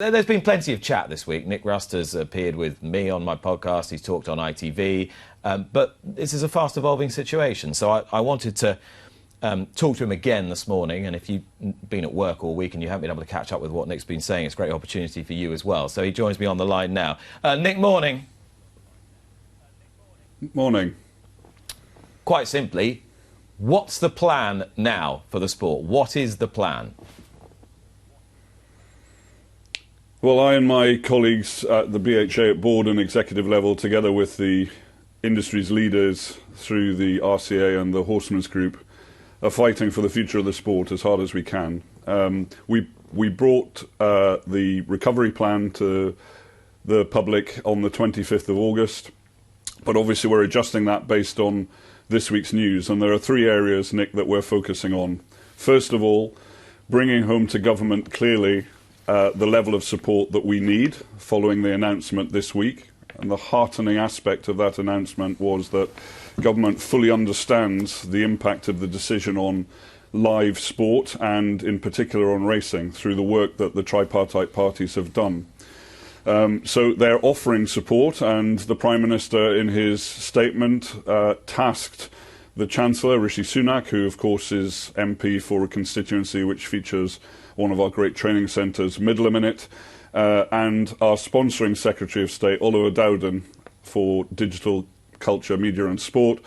There's been plenty of chat this week. Nick Rust has appeared with me on my podcast. He's talked on ITV. But this is a fast-evolving situation. So I wanted to talk to him again this morning. And if you've been at work all week and you haven't been able to catch up with what Nick's been saying, it's a great opportunity for you as well. So he joins me on the line now. Nick, morning. Morning. Quite simply, what's the plan now for the sport? What is the plan? Well, I and my colleagues at the BHA at board and executive level, together with the industry's leaders through the RCA and the Horsemen's Group, are fighting for the future of the sport as hard as we can. We brought the recovery plan to the public on the 25th of August, but obviously we're adjusting that based on this week's news. And there are three areas, Nick, that we're focusing on. First of all, bringing home to government clearly the level of support that we need following the announcement this week. And the heartening aspect of that announcement was that government fully understands the impact of the decision on live sport and in particular on racing through the work that the tripartite parties have done. So they're offering support, and the Prime Minister in his statement tasked the Chancellor, Rishi Sunak, who of course is MP for a constituency which features one of our great training centres, Midland in it, and our sponsoring Secretary of State, Oliver Dowden, for digital culture, media and sport,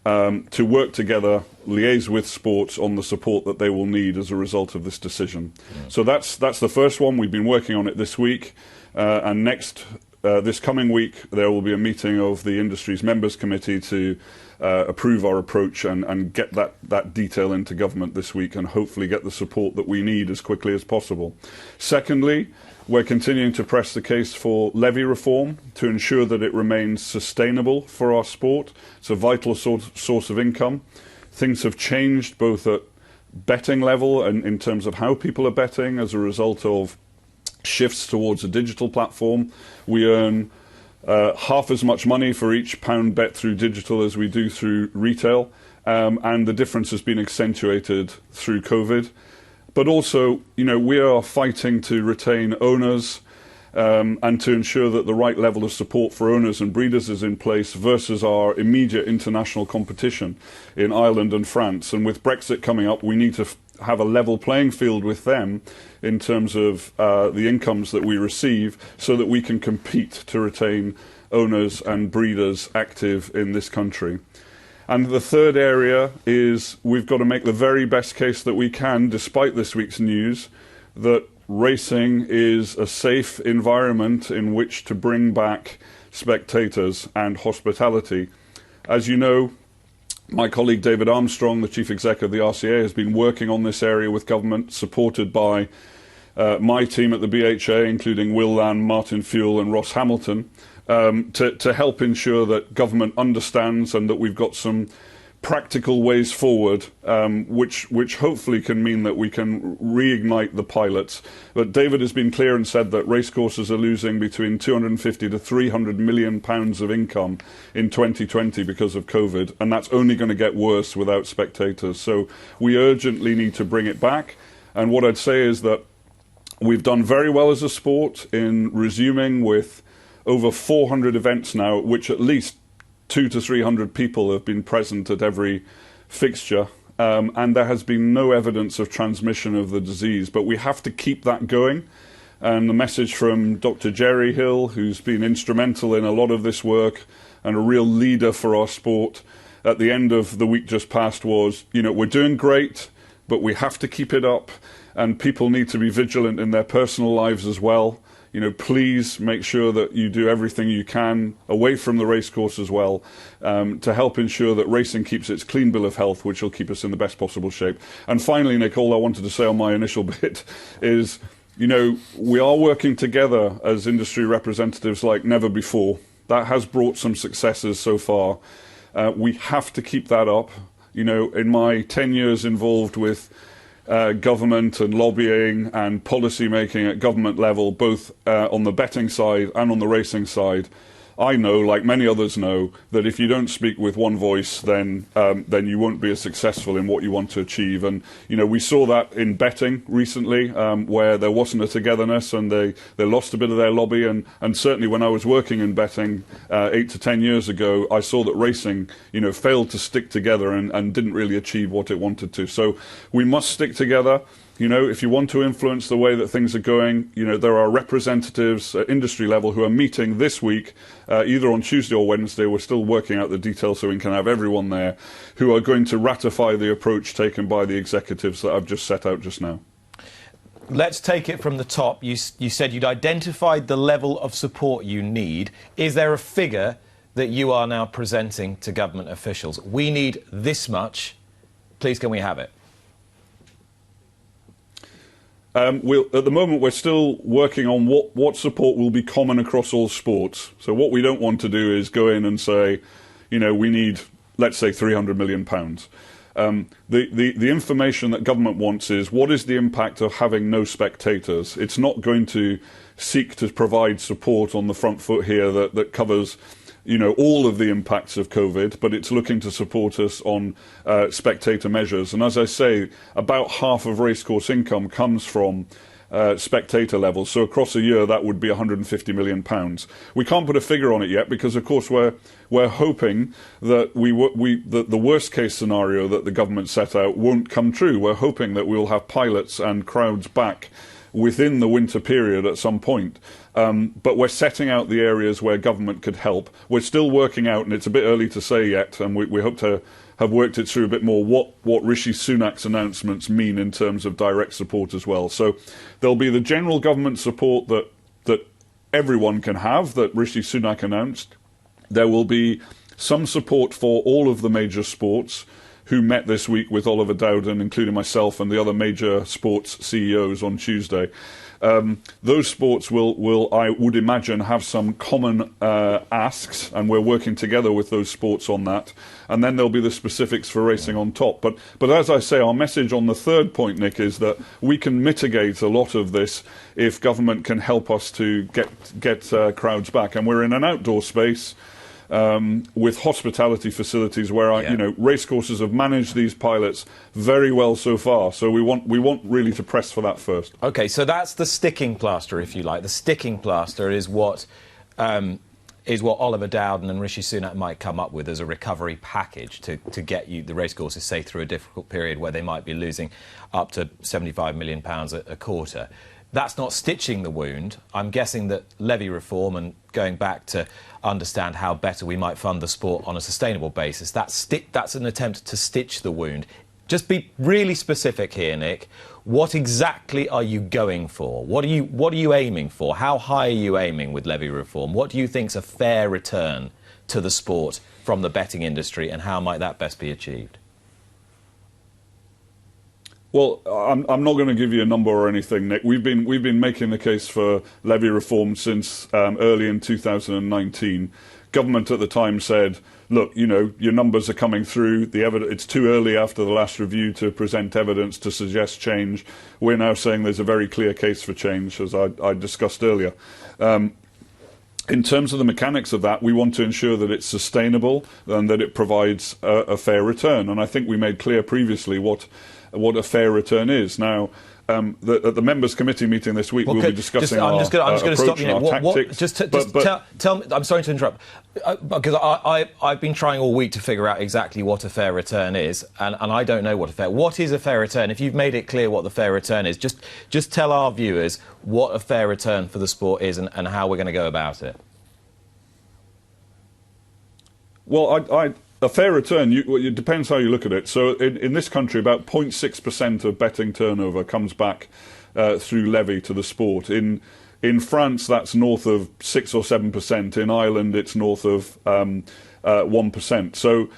to work together, liaise with sports on the support that they will need as a result of this decision. Yeah. So that's the first one. We've been working on it this week, and this coming week there will be a meeting of the industry's members committee to approve our approach and get that detail into government this week and hopefully get the support that we need as quickly as possible. Secondly, we're continuing to press the case for levy reform to ensure that it remains sustainable for our sport. It's a vital source of income. Things have changed both at betting level and in terms of how people are betting as a result of shifts towards a digital platform. We earn half as much money for each pound bet through digital as we do through retail, and the difference has been accentuated through COVID. But also, we are fighting to retain owners and to ensure that the right level of support for owners and breeders is in place versus our immediate international competition in Ireland and France. And with Brexit coming up, we need to have a level playing field with them in terms of the incomes that we receive so that we can compete to retain owners and breeders active in this country. And the third area is we've got to make the very best case that we can, despite this week's news, that racing is a safe environment in which to bring back spectators and hospitality. As you know, my colleague David Armstrong, the Chief Executive of the RCA, has been working on this area with government, supported by my team at the BHA, including Will Land, Martin Fuel and Ross Hamilton, to help ensure that government understands and that we've got some practical ways forward, which hopefully can mean that we can reignite the pilots. But David has been clear and said that racecourses are losing between 250 to 300 million pounds of income in 2020 because of COVID, and that's only going to get worse without spectators. So we urgently need to bring it back. And what I'd say is that we've done very well as a sport in resuming with over 400 events now, at which at least 200 to 300 people have been present at every fixture, and there has been no evidence of transmission of the disease. But we have to keep that going. And the message from Dr. Jerry Hill, who's been instrumental in a lot of this work and a real leader for our sport, at the end of the week just past was, we're doing great, but we have to keep it up, and people need to be vigilant in their personal lives as well. Please make sure that you do everything you can away from the racecourse as well, to help ensure that racing keeps its clean bill of health, which will keep us in the best possible shape. And finally, Nick, all I wanted to say on my initial bit is, we are working together as industry representatives like never before. That has brought some successes so far. We have to keep that up. In my 10 years involved with government and lobbying and policy making at government level, both on the betting side and on the racing side, I know, like many others know, that if you don't speak with one voice, then you won't be as successful in what you want to achieve. And we saw that in betting recently, where there wasn't a togetherness, and they lost a bit of their lobby. And certainly when I was working in betting 8 to 10 years ago, I saw that racing, failed to stick together and didn't really achieve what it wanted to. So we must stick together. If you want to influence the way that things are going, there are representatives at industry level who are meeting this week, either on Tuesday or Wednesday. We're still working out the details so we can have everyone there, who are going to ratify the approach taken by the executives that I've just set out just now. Let's take it from the top. You said you'd identified the level of support you need. Is there a figure that you are now presenting to government officials? We need this much. Please, can we have it? At the moment, we're still working on what support will be common across all sports. So what we don't want to do is go in and say, we need, let's say, £300 million. The information that government wants is, what is the impact of having no spectators? It's not going to seek to provide support on the front foot here that covers all of the impacts of COVID, but it's looking to support us on spectator measures. And as I say, about half of racecourse income comes from spectator levels. So across a year, that would be £150 million. We can't put a figure on it yet because, of course, we're hoping that the worst case scenario that the government set out won't come true. We're hoping that we'll have pilots and crowds back within the winter period at some point. But we're setting out the areas where government could help. We're still working out, and it's a bit early to say yet, and we hope to have worked it through a bit more, what Rishi Sunak's announcements mean in terms of direct support as well. So there'll be the general government support that everyone can have, that Rishi Sunak announced. There will be some support for all of the major sports, who met this week with Oliver Dowden, including myself and the other major sports CEOs on Tuesday. Those sports will, I would imagine, have some common asks, and we're working together with those sports on that. And then there'll be the specifics for racing on top. But as I say, our message on the third point, Nick, is that we can mitigate a lot of this if government can help us to get crowds back. And we're in an outdoor space, with hospitality facilities where racecourses have managed these pilots very well so far. So we want really to press for that first. OK, so that's the sticking plaster, if you like. The sticking plaster is what Oliver Dowden and Rishi Sunak might come up with as a recovery package to get the racecourses, say, through a difficult period where they might be losing up to £75 million a quarter. That's not stitching the wound. I'm guessing that levy reform and going back to understand how better we might fund the sport on a sustainable basis, that's an attempt to stitch the wound. Just be really specific here, Nick. What exactly are you going for? What are you aiming for? How high are you aiming with levy reform? What do you think's a fair return to the sport from the betting industry, and how might that best be achieved? Well, I'm not going to give you a number or anything, Nick. We've been making the case for levy reform since early in 2019. Government at the time said, look, your numbers are coming through. It's too early after the last review to present evidence to suggest change. We're now saying there's a very clear case for change, as I discussed earlier. In terms of the mechanics of that, we want to ensure that it's sustainable and that it provides a fair return. And I think we made clear previously what a fair return is. Now, at the members' committee meeting this week, we'll be discussing our approach and our tactics. Tell me, I'm sorry to interrupt, because I've been trying all week to figure out exactly what a fair return is, and I don't know what is a fair return. If you've made it clear what the fair return is, just tell our viewers what a fair return for the sport is and how we're going to go about it. Well, a fair return, it depends how you look at it. So in this country, about 0.6% of betting turnover comes back through levy to the sport. In France, that's north of 6 or 7%. In Ireland, it's north of 1%. So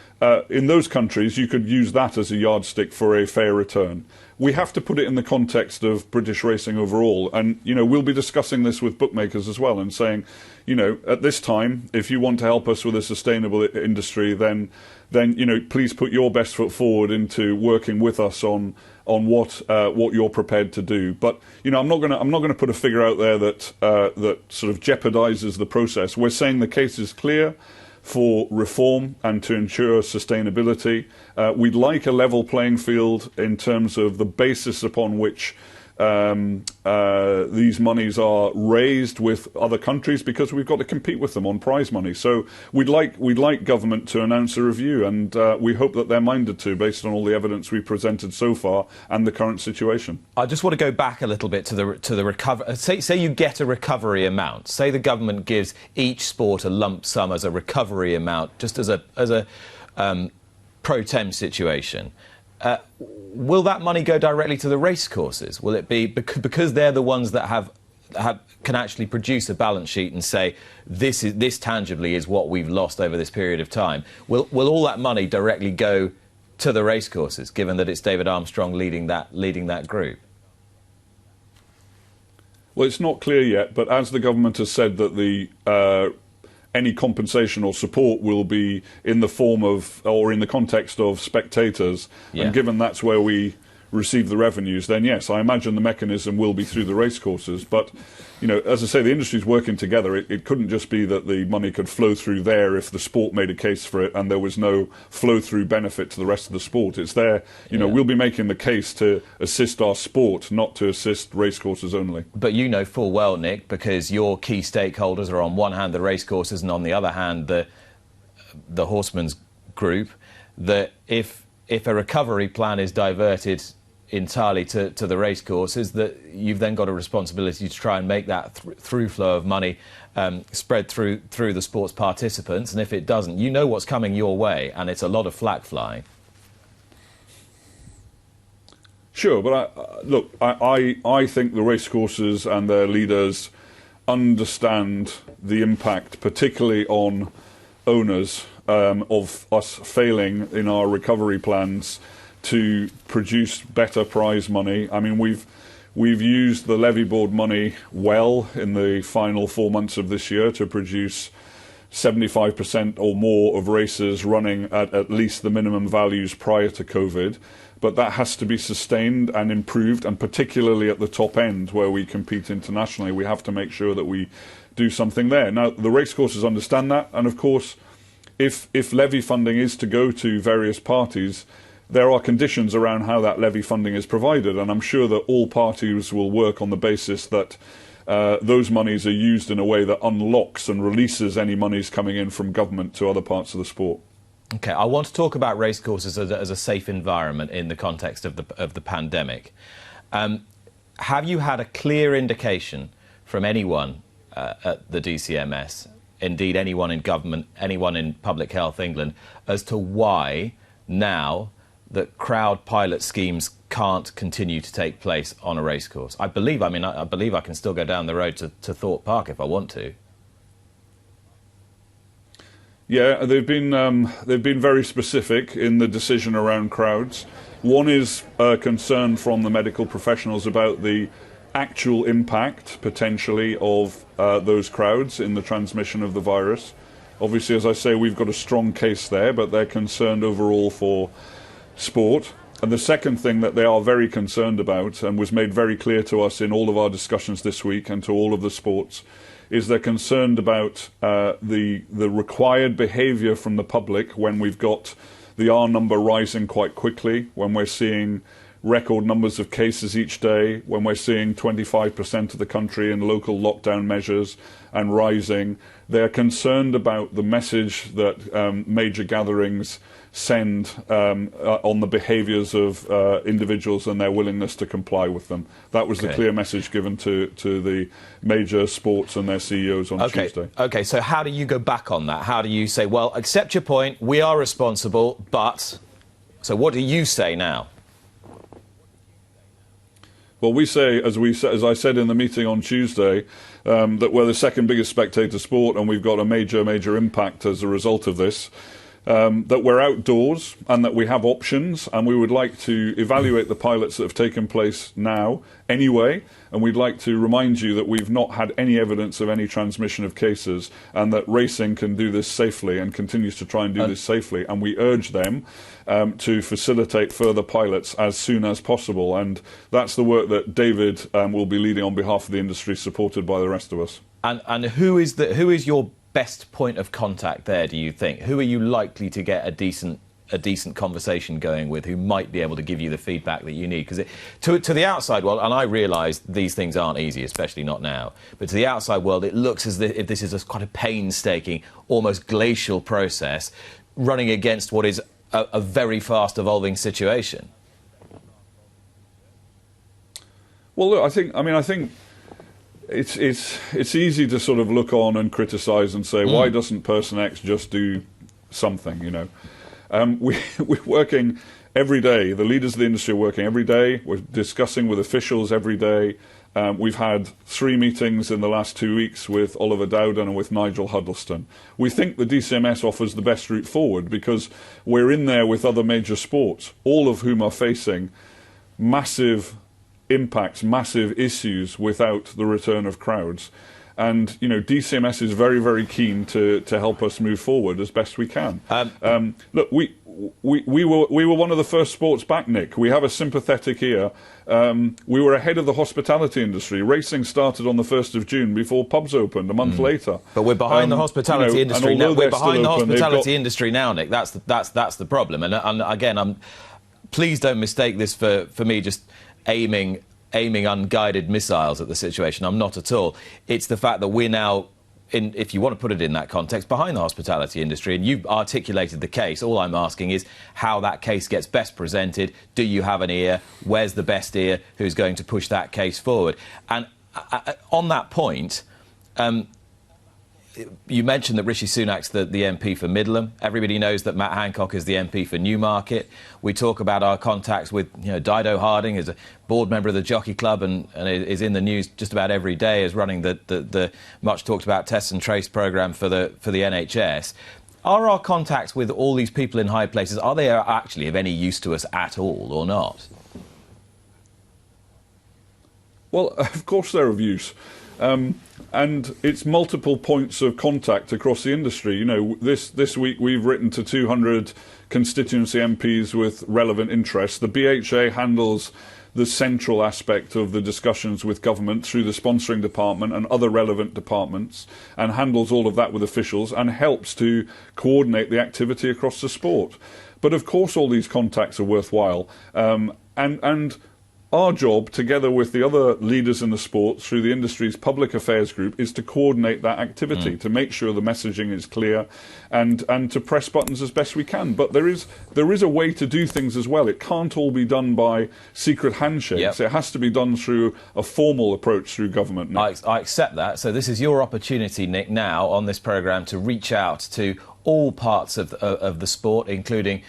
in those countries, you could use that as a yardstick for a fair return. We have to put it in the context of British racing overall. And, we'll be discussing this with bookmakers as well and saying, at this time, if you want to help us with a sustainable industry, then please put your best foot forward into working with us on on what you're prepared to do. But I'm not going to put a figure out there that that sort of jeopardizes the process. We're saying the case is clear for reform and to ensure sustainability. We'd like a level playing field in terms of the basis upon which these monies are raised with other countries, because we've got to compete with them on prize money. So we'd like government to announce a review, and we hope that they're minded to, based on all the evidence we've presented so far and the current situation. I just want to go back a little bit to the recovery. Say you get a recovery amount. Say the government gives each sport a lump sum as a recovery amount, just as a pro tem situation. Will that money go directly to the racecourses? Will it be because they're the ones that can actually produce a balance sheet and say this tangibly is what we've lost over this period of time? Will all that money directly go to the racecourses, given that it's David Armstrong leading that group? Well, it's not clear yet, but as the government has said that the any compensation or support will be in the form of, or in the context of, spectators, and given that's where we receive the revenues, then yes, I imagine the mechanism will be through the racecourses. But, as I say, the industry's working together. It couldn't just be that the money could flow through there if the sport made a case for it and there was no flow-through benefit to the rest of the sport. It's there, we'll be making the case to assist our sport, not to assist racecourses only. But you know full well, Nick, because your key stakeholders are on one hand the racecourses and on the other hand the horsemen's group, that if a recovery plan is diverted entirely to the racecourses, that you've then got a responsibility to try and make that through flow of money spread through the sport's participants. And if it doesn't, you know what's coming your way, and it's a lot of flag flying. Sure, but I think the racecourses and their leaders understand the impact, particularly on owners, of us failing in our recovery plans to produce better prize money. I mean, we've used the levy board money well in the final 4 months of this year to produce 75% or more of races running at least the minimum values prior to COVID. But that has to be sustained and improved, and particularly at the top end where we compete internationally, we have to make sure that we do something there. Now, the racecourses understand that, and of course, if levy funding is to go to various parties, there are conditions around how that levy funding is provided, and I'm sure that all parties will work on the basis that those monies are used in a way that unlocks and releases any monies coming in from government to other parts of the sport. OK, I want to talk about racecourses as a safe environment in the context of the pandemic. Have you had a clear indication from anyone at the DCMS, indeed anyone in government, anyone in Public Health England, as to why now that crowd pilot schemes can't continue to take place on a racecourse? I believe I can still go down the road to Thorpe Park if I want to. Yeah, they've been very specific in the decision around crowds. One is a concern from the medical professionals about the actual impact, potentially, of those crowds in the transmission of the virus. Obviously, as I say, we've got a strong case there, but they're concerned overall for sport. And the second thing that they are very concerned about, and was made very clear to us in all of our discussions this week and to all of the sports, is they're concerned about the required behaviour from the public when we've got the R number rising quite quickly, when we're seeing record numbers of cases each day, when we're seeing 25% of the country in local lockdown measures and rising. They're concerned about the message that major gatherings send on the behaviours of individuals and their willingness to comply with them. That was the clear message given to the major sports and their CEOs on Tuesday. OK, so how do you go back on that? How do you say, well, accept your point, we are responsible, but... So what do you say now? Well, we say, as I said in the meeting on Tuesday, that we're the second biggest spectator sport and we've got a major impact as a result of this. that we're outdoors and that we have options, and we would like to evaluate the pilots that have taken place now anyway, and we'd like to remind you that we've not had any evidence of any transmission of cases, and that racing can do this safely and continues to try and do this safely, and we urge them to facilitate further pilots as soon as possible, and that's the work that David will be leading on behalf of the industry, supported by the rest of us. And who is your best point of contact there, do you think? Who are you likely to get a decent conversation going with, who might be able to give you the feedback that you need? Because to the outside world, and I realise these things aren't easy, especially not now, but to the outside world, it looks as if this is quite a painstaking, almost glacial process running against what is a very fast evolving situation. Well, look, I think it's easy to sort of look on and criticise and say, why doesn't person X just do something, you know? We're working every day. The leaders of the industry are working every day. We're discussing with officials every day. We've had 3 meetings in the last 2 weeks with Oliver Dowden and with Nigel Huddleston. We think the DCMS offers the best route forward because we're in there with other major sports, all of whom are facing massive impacts, massive issues without the return of crowds. And, you know, DCMS is very, very keen to help us move forward as best we can. Look, we were one of the first sports back, Nick. We have a sympathetic ear. We were ahead of the hospitality industry. Racing started on the 1st of June before pubs opened a month later. But we're behind the hospitality industry now. We're behind the hospitality industry now, Nick. That's the problem. And again, please don't mistake this for me just aiming unguided missiles at the situation. I'm not at all. It's the fact that we're now, if you want to put it in that context, behind the hospitality industry, and you've articulated the case. All I'm asking is how that case gets best presented. Do you have an ear? Where's the best ear? Who's going to push that case forward? And on that point, you mentioned that Rishi Sunak's the MP for Midland. Everybody knows that Matt Hancock is the MP for Newmarket. We talk about our contacts with, Dido Harding is a board member of the Jockey Club and is in the news just about every day as running the much talked about test and trace programme for the NHS. Are our contacts with all these people in high places, are they actually of any use to us at all or not? Well, of course they're of use. And it's multiple points of contact across the industry. This week we've written to 200 constituency MPs with relevant interests. The BHA handles the central aspect of the discussions with government through the sponsoring department and other relevant departments, and handles all of that with officials and helps to coordinate the activity across the sport. But of course all these contacts are worthwhile. And our job, together with the other leaders in the sport through the industry's public affairs group, is to coordinate that activity, to make sure the messaging is clear and to press buttons as best we can. But there is a way to do things as well. It can't all be done by secret handshakes. It has to be done through a formal approach through government. Nick. I accept that. So this is your opportunity, Nick, now on this programme to reach out to all parts of the sport, including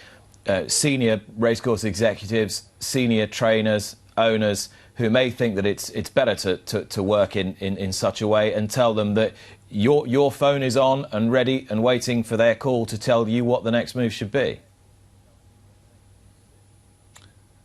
senior racecourse executives, senior trainers, owners who may think that it's better to work in such a way, and tell them that your phone is on and ready and waiting for their call to tell you what the next move should be.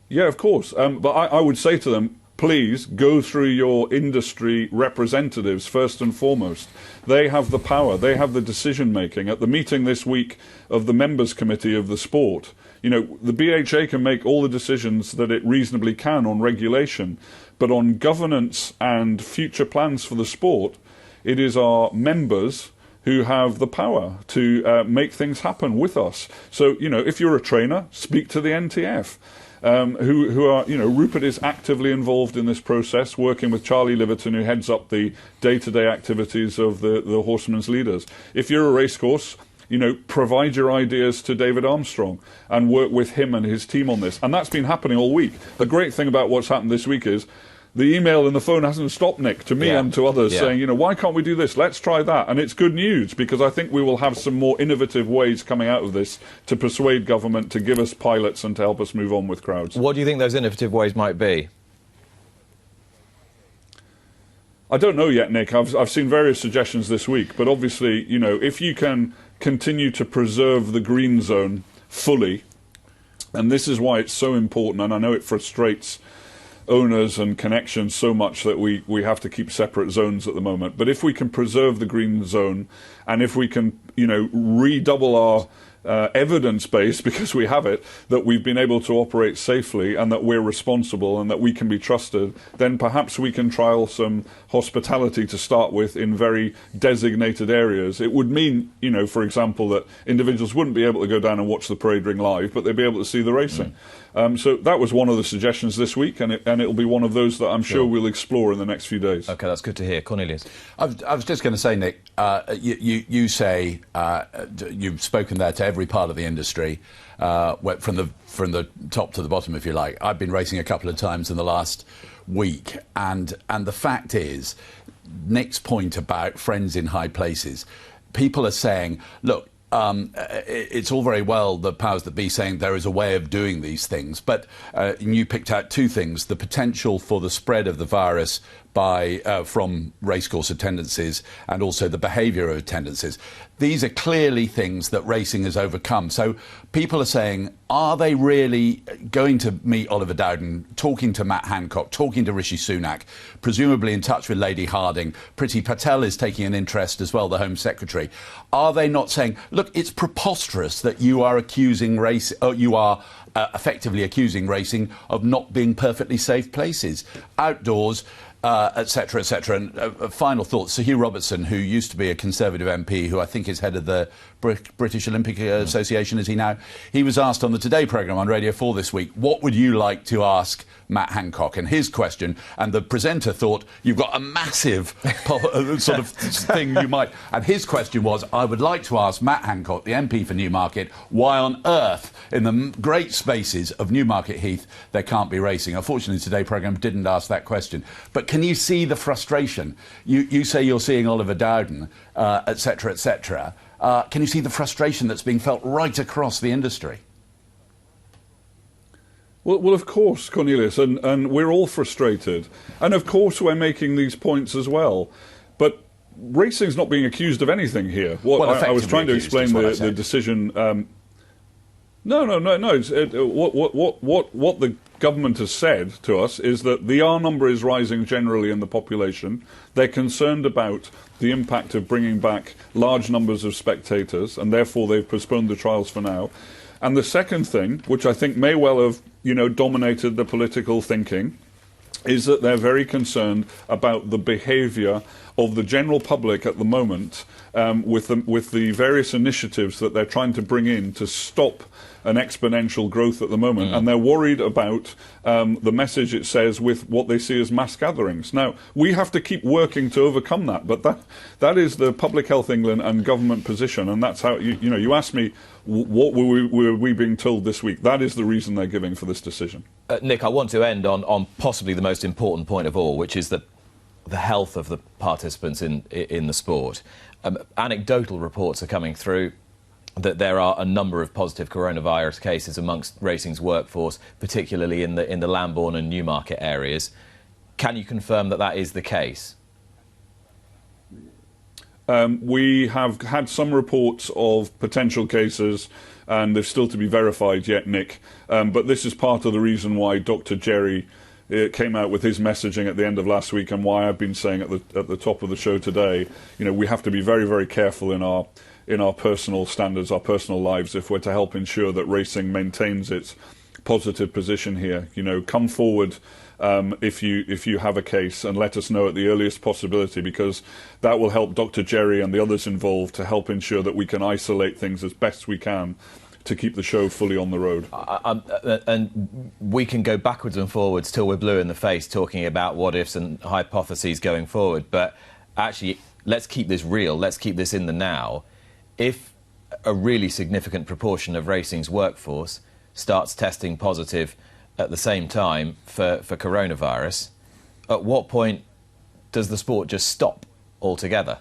Yeah, of course. But I would say to them, please go through your industry representatives first and foremost. They have the power. They have the decision-making. At the meeting this week of the members' committee of the sport, the BHA can make all the decisions that it reasonably can on regulation, but on governance and future plans for the sport, it is our members who have the power to make things happen with us. So, if you're a trainer, speak to the NTF. Who are, Rupert is actively involved in this process, working with Charlie Liverton, who heads up the day-to-day activities of the horsemen's leaders. If you're a racecourse, provide your ideas to David Armstrong and work with him and his team on this. And that's been happening all week. The great thing about what's happened this week is the email and the phone hasn't stopped, Nick, to me and to others, saying, why can't we do this? Let's try that. And it's good news, because I think we will have some more innovative ways coming out of this to persuade government to give us pilots and to help us move on with crowds. What do you think those innovative ways might be? I don't know yet, Nick. I've seen various suggestions this week, but obviously, if you can continue to preserve the green zone fully. And this is why it's so important, and I know it frustrates owners and connections so much that we have to keep separate zones at the moment. But if we can preserve the green zone, and if we can, redouble our evidence base, because we have it, that we've been able to operate safely and that we're responsible and that we can be trusted, then perhaps we can trial some hospitality to start with in very designated areas. It would mean, for example, that individuals wouldn't be able to go down and watch the parade ring live, but they'd be able to see the racing. So that was one of the suggestions this week, and it'll be one of those that I'm sure we'll explore in the next few days. OK, that's good to hear. Cornelius? I was just going to say, Nick, you say you've spoken there to every part of the industry, from the top to the bottom, if you like. I've been racing a couple of times in the last week, and the fact is, Nick's point about friends in high places, people are saying, look, it's all very well the powers that be saying there is a way of doing these things, but you picked out two things: the potential for the spread of the virus from racecourse attendances, and also the behaviour of attendances. These are clearly things that racing has overcome. So people are saying, are they really going to meet Oliver Dowden, talking to Matt Hancock, talking to Rishi Sunak, presumably in touch with Lady Harding? Priti Patel is taking an interest as well, the Home Secretary. Are they not saying, look, it's preposterous that you are effectively accusing racing of not being perfectly safe places, outdoors, etc., etc. And final thoughts. Sir Hugh Robertson, who used to be a Conservative MP, who I think is head of the British Olympic Association, is he now? He was asked on the Today programme on Radio 4 this week, what would you like to ask Matt Hancock? And his question, and the presenter thought, you've got a massive sort of thing you might... And his question was, I would like to ask Matt Hancock, the MP for Newmarket, why on earth, in the great spaces of Newmarket Heath, there can't be racing. Unfortunately, the Today programme didn't ask that question. But can you see the frustration? You say you're seeing Oliver Dowden, etc., etc. Can you see the frustration that's being felt right across the industry? Well, of course, Cornelius, and we're all frustrated. And of course we're making these points as well. But racing's not being accused of anything here. I was trying to explain the decision... No. What the government has said to us is that the R number is rising generally in the population. They're concerned about the impact of bringing back large numbers of spectators, and therefore they've postponed the trials for now. And the second thing, which I think may well have, dominated the political thinking, is that they're very concerned about the behaviour of the general public at the moment, with the various initiatives that they're trying to bring in to stop an exponential growth at the moment, and they're worried about the message it says with what they see as mass gatherings. Now, we have to keep working to overcome that, but that is the Public Health England and government position, and that's how, you asked me, what were we being told this week? That is the reason they're giving for this decision. Nick, I want to end on possibly the most important point of all, which is the health of the participants in the sport. Anecdotal reports are coming through that there are a number of positive coronavirus cases amongst racing's workforce, particularly in the Lambourne and Newmarket areas. Can you confirm that is the case? We have had some reports of potential cases, and they're still to be verified yet, Nick. But this is part of the reason why Dr. Jerry came out with his messaging at the end of last week, and why I've been saying at the top of the show today, we have to be very, very careful in our personal standards, our personal lives, if we're to help ensure that racing maintains its positive position here. Come forward if you have a case, and let us know at the earliest possibility, because that will help Dr. Jerry and the others involved to help ensure that we can isolate things as best we can to keep the show fully on the road. And we can go backwards and forwards till we're blue in the face talking about what ifs and hypotheses going forward, but actually let's keep this real, let's keep this in the now. If a really significant proportion of racing's workforce starts testing positive at the same time for coronavirus, at what point does the sport just stop altogether?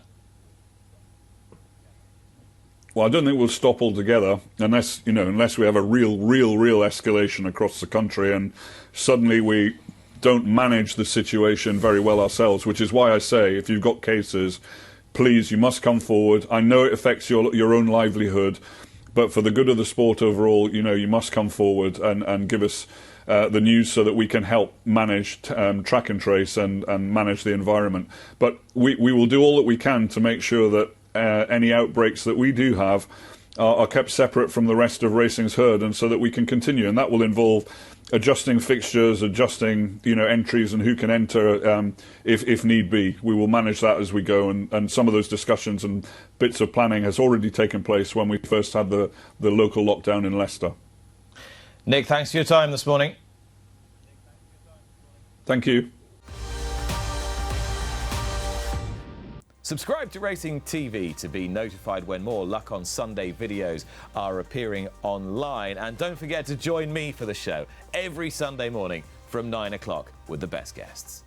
Well, I don't think we'll stop altogether unless we have a real escalation across the country, and suddenly we don't manage the situation very well ourselves, which is why I say, if you've got cases, please, you must come forward. I know it affects your own livelihood, but for the good of the sport overall, you must come forward and give us the news so that we can help manage track and trace and manage the environment. But we will do all that we can to make sure that any outbreaks that we do have are kept separate from the rest of racing's herd, and so that we can continue. And that will involve adjusting fixtures, adjusting entries and who can enter if need be. We will manage that as we go, and some of those discussions and bits of planning has already taken place when we first had the local lockdown in Leicester. Nick, thanks for your time this morning. Thank you. Subscribe to Racing TV to be notified when more Luck on Sunday videos are appearing online. And don't forget to join me for the show every Sunday morning from 9 o'clock with the best guests.